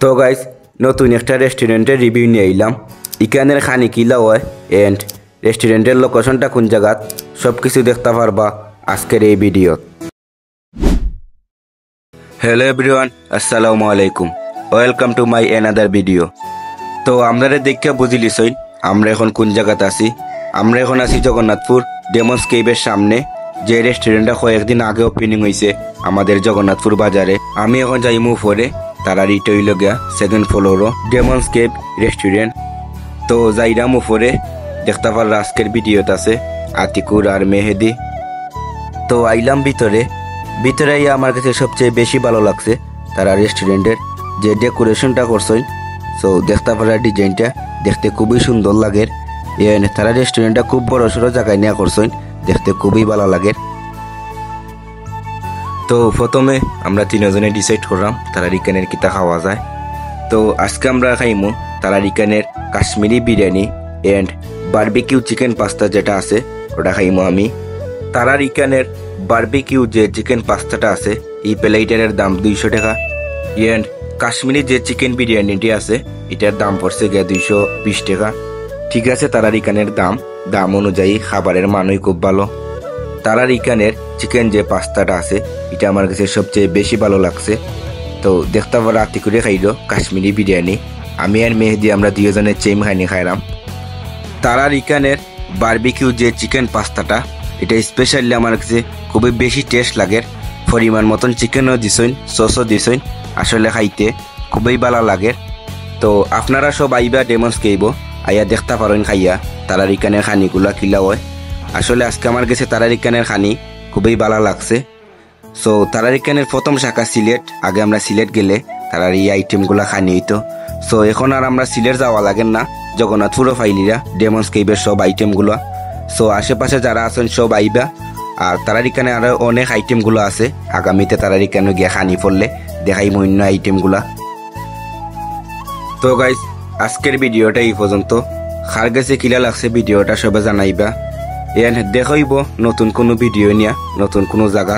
তো গাইস নতুন একটা রেস্টুরেন্টের রিভিউ নিয়ে এলাম। এখানের খানি কিলা হয় এন্ড রেস্টুরেন্টের লোকেশনটা কোন জায়গাত সব কিছু দেখতে পারবা আজকের এই ভিডিও। হ্যালো এভরিওয়ান, আসসালামু আলাইকুম, welcome to my another video. তো আমরা দেখে বুঝিলিছই আমরা এখন কোন জায়গাতে আছি। আমরা এখন আছি জগন্নাথপুর ডেমন্স কেভের সামনে, যে রেস্টুরেন্টটা কয়েকদিন আগে ওপেনিং হয়েছে আমাদের জগন্নাথপুর বাজারে। আমি এখন যাইমু উপরে, তারা রিটইল গিয়া সেকেন্ড ফ্লোরও ডেমন্স কেভ রেস্টুরেন্ট। তো যাইরাম উপরে, দেখতে পারলা আজকের ভিডিওতে আছে আতিকুর আর মেহেদি। তো আইলাম ভিতরে আইয়া আমার কাছে সবচেয়ে বেশি ভালো লাগছে তারা রেস্টুরেন্টের যে ডেকোরেশনটা করছেন। সো দেখতে পারা ডিজাইনটা দেখতে খুবই সুন্দর লাগে। তারা রেস্টুরেন্টটা খুব বড় সড়ো জায়গায় নিয়ে করছেন, দেখতে খুবই ভালো লাগে। তো প্রথমে আমরা তিনজনে ডিসাইড করলাম তারা রিকানের কিতা খাওয়া যায়। তো আজকে আমরা খাইমু তারা রিকানের Kashmiri biryani and barbecue chicken pasta যেটা আছে ওটা খাইমু আমি। তারা রিকানের বারবিকিউ যে চিকেন পাস্তাটা আছে এই প্লেটের দাম 200 টাকা এন্ড কাশ্মীরি যে চিকেন বিরিয়ানিটি আছে এটার দাম পড়ছে গিয়ে 220 টাকা। ঠিক আছে, তারা রিকানের দাম অনুযায়ী খাবারের মানই খুব ভালো। তারা রিকানের চিকেন যে পাস্তাটা আছে এটা আমার কাছে সবচেয়ে বেশি ভালো লাগছে। তো দেখতে পারা রাতি করে খাইল কাশ্মীরি বিরিয়ানি। আমি আর মেহেদি আমরা দুজনের চেম খাইনি খাইলাম। তারা রিকানের বারবিকিউ যে চিকেন পাস্তাটা এটা স্পেশালি আমার কাছে খুবই বেশি টেস্ট লাগে। পরিমাণ মতন চিকেনও দিছেন, সসও দিছেন, আসলে খাইতে খুবই ভালো লাগে। তো আপনারা সব আইবা ডেমন্স কেভ আইয়া দেখতে পারেন খাইয়া তারা রিকানের খানিগুলা কিলা হয়। আসলে আজকে আমার কাছে তারা রিকানের খানি খুবই ভালো লাগছে। সো তারা রিকানের প্রথম শাখা সিলেট, আগে আমরা সিলেট গেলে তারার এই আইটেমগুলা খানি হইতো। সো এখন আর আমরা সিলেট যাওয়া লাগেন না, জগন্নাথপুরও ফাইলিরা ডেমন্স কেভের সব আইটেমগুলো। সো আশেপাশে যারা আছেন সব আইবা। আর তারা রিকানে আরো অনেক আইটেমগুলো আছে, আগামীতে তারা রিকানে গিয়ে খানি পড়লে দেখাই অন্য আইটেমগুলা। তো গাইজ আজকের ভিডিওটা এই পর্যন্ত। কার কাছে কিলা লাগছে ভিডিওটা সবাই জানাইবা। দেখাইব নতুন কোনো ভিডিও নিয়া নতুন কোনো জায়গা।